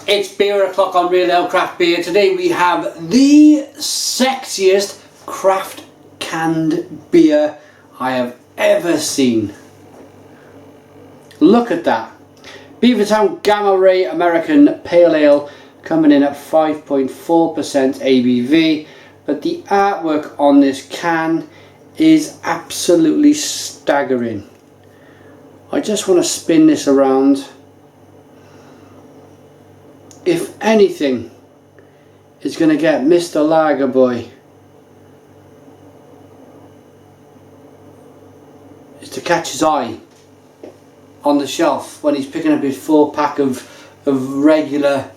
It's beer o'clock on Real Ale Craft Beer. Today we have the sexiest craft canned beer I have ever seen. Look at that. Beavertown Gamma Ray American Pale Ale coming in at 5.4% ABV, but the artwork on this can is absolutely staggering. I just want to spin this around. If anything is going to get Mr. Lager Boy is to catch his eye on the shelf when he's picking up his 4-pack of regular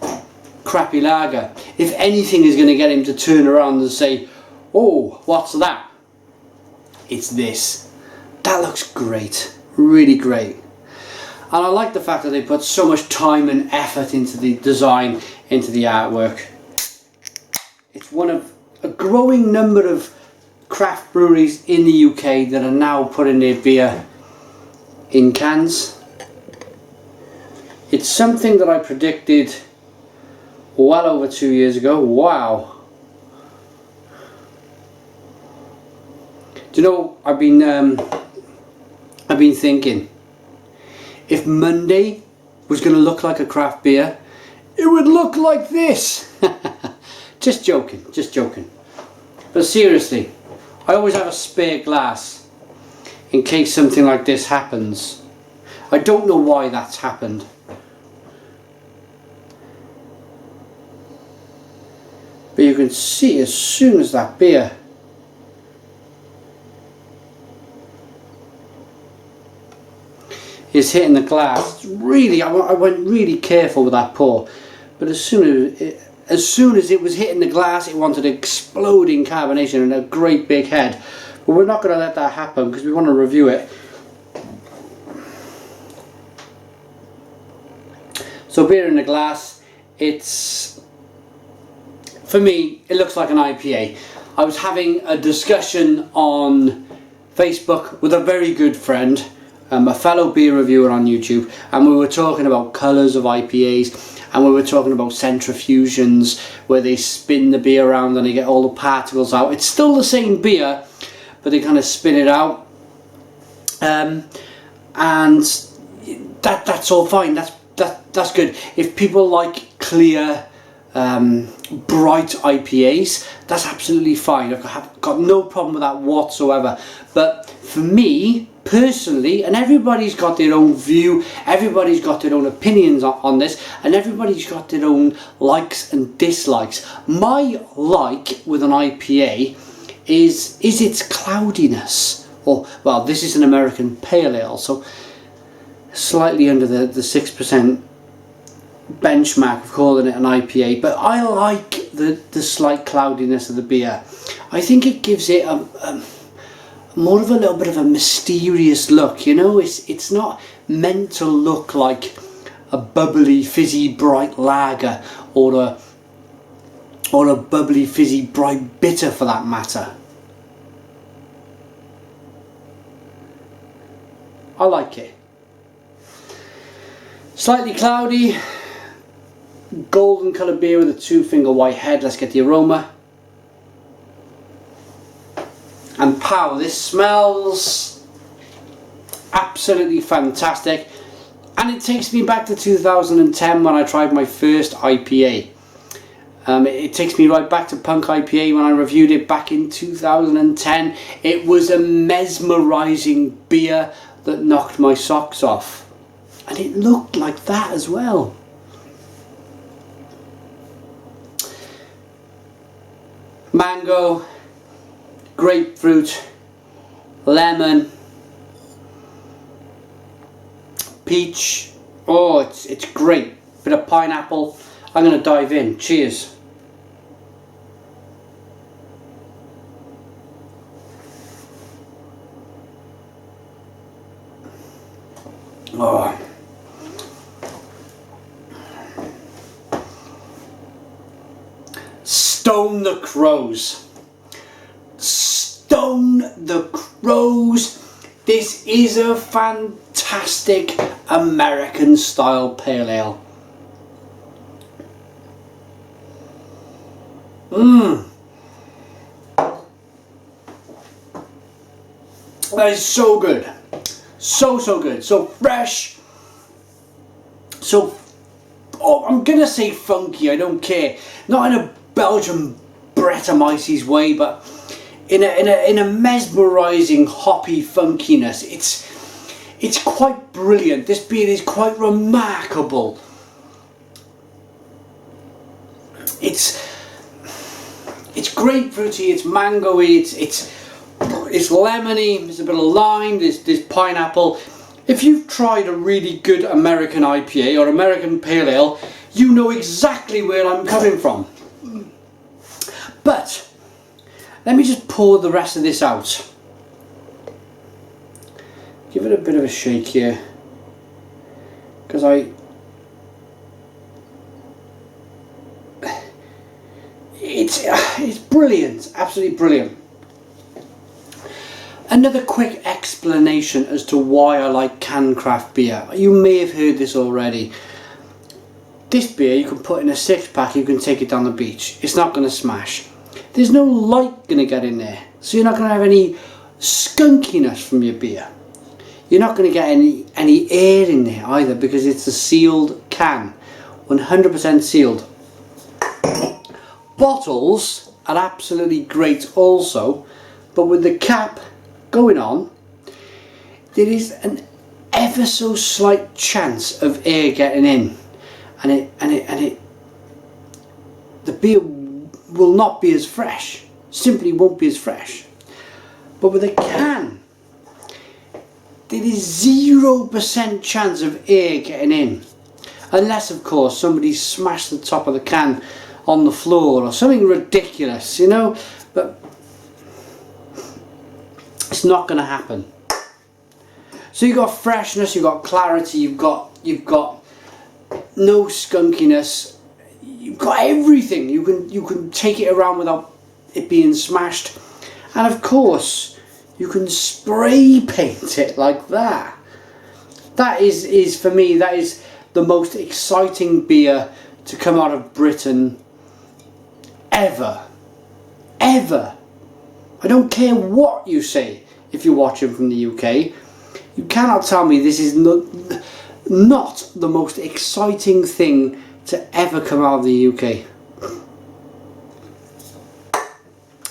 crappy lager. If anything is going to get him to turn around and say, "Oh, what's that?" It's this. That looks great, really great. And I like the fact that they put so much time and effort into the design, into the artwork. It's one of a growing number of craft breweries in the UK that are now putting their beer in cans. It's something that I predicted well over 2 years ago. Wow. Do you know, I've been thinking, if Monday was going to look like a craft beer, it would look like this. Just joking, just joking. But seriously, I always have a spare glass in case something like this happens. I don't know why that's happened. But you can see as soon as that beer is hitting the glass, really, I went really careful with that pour, but as soon as it was hitting the glass, it wanted to explode in carbonation and a great big head. But we're not going to let that happen because we want to review it. So beer in the glass, it's, for me, it looks like an IPA. I was having a discussion on Facebook with a very good friend, a fellow beer reviewer on YouTube, and we were talking about colours of IPAs, and we were talking about centrifusions where they spin the beer around and they get all the particles out. It's still the same beer, but they kind of spin it out, and that's all fine. That's good. If people like clear, bright IPAs, that's absolutely fine. I've got no problem with that whatsoever. But for me personally, and everybody's got their own view, everybody's got their own opinions on this, and everybody's got their own likes and dislikes. My like with an IPA is its cloudiness. Or, well, this is an American Pale Ale, so slightly under the 6% benchmark of calling it an IPA, but I like the slight cloudiness of the beer. I think it gives it more of a little bit of a mysterious look, you know. It's not meant to look like a bubbly, fizzy, bright lager or a bubbly, fizzy, bright bitter for that matter. I like it. Slightly cloudy, golden coloured beer with a 2-finger white head. Let's get the aroma. And pow, this smells absolutely fantastic. And it takes me back to 2010 when I tried my first IPA. It takes me right back to Punk IPA when I reviewed it back in 2010. It was a mesmerising beer that knocked my socks off. And it looked like that as well. Mango, grapefruit, lemon, peach. Oh, it's great. Bit of pineapple. I'm going to dive in. Cheers. Oh. Stone the crows. Stone the crows. This is a fantastic American style pale ale. That is so good. So good. So fresh. So, I'm gonna say funky, I don't care. Not in a Belgian Brettanomyces way, but in a mesmerising hoppy funkiness. It's quite brilliant. This beer is quite remarkable. It's grapefruity, it's mangoey, it's lemony, there's a bit of lime, there's pineapple. If you've tried a really good American IPA or American Pale Ale, you know exactly where I'm coming from. But let me just pour the rest of this out. Give it a bit of a shake here, because it's brilliant, absolutely brilliant. Another quick explanation as to why I like canned craft beer. You may have heard this already. This beer you can put in a 6-pack, you can take it down the beach. It's not going to smash. There's no light going to get in there, so you're not going to have any skunkiness from your beer. You're not going to get any air in there either, because it's a sealed can, 100% sealed. Bottles are absolutely great also, but with the cap going on, there is an ever so slight chance of air getting in, and the beer will not be as fresh, simply won't be as fresh. But with a can, there is 0% chance of air getting in, unless of course somebody smashed the top of the can on the floor or something ridiculous, you know, but it's not going to happen. So you've got freshness, you've got clarity, you've got no skunkiness, you've got everything. You can take it around without it being smashed, and of course you can spray paint it like that. That is for me, that is the most exciting beer to come out of Britain ever. I don't care what you say if you're watching from the UK. You cannot tell me this is not the most exciting thing to ever come out of the UK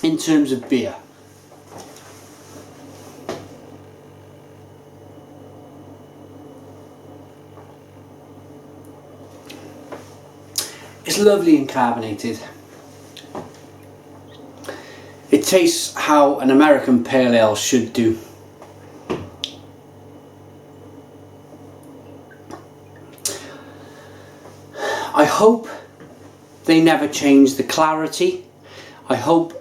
in terms of beer. It's lovely and carbonated. It tastes how an American Pale Ale should do. I hope they never change the clarity. I hope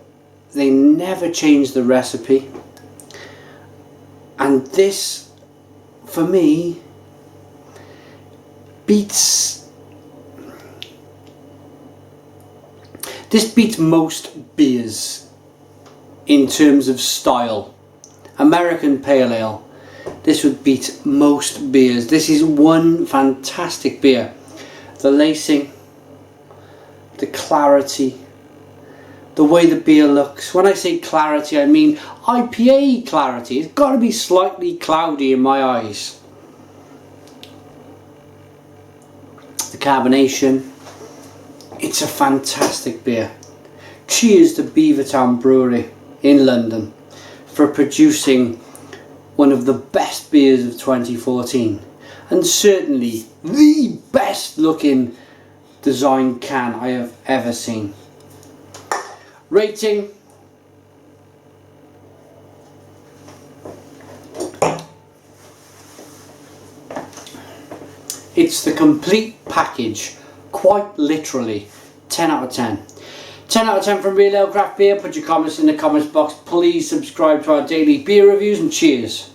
they never change the recipe. And this, for me, beats most beers in terms of style. American Pale Ale, this would beat most beers. This is one fantastic beer. The lacing, the clarity, the way the beer looks. When I say clarity, I mean IPA clarity. It's got to be slightly cloudy in my eyes. The carbonation, it's a fantastic beer. Cheers to Beavertown Brewery in London for producing one of the best beers of 2014, and certainly the best looking design can I have ever seen. Rating: it's the complete package, quite literally 10 out of 10. 10 out of 10 from Real Ale Craft Beer. Put your comments in the comments box. Please subscribe to our daily beer reviews, and cheers.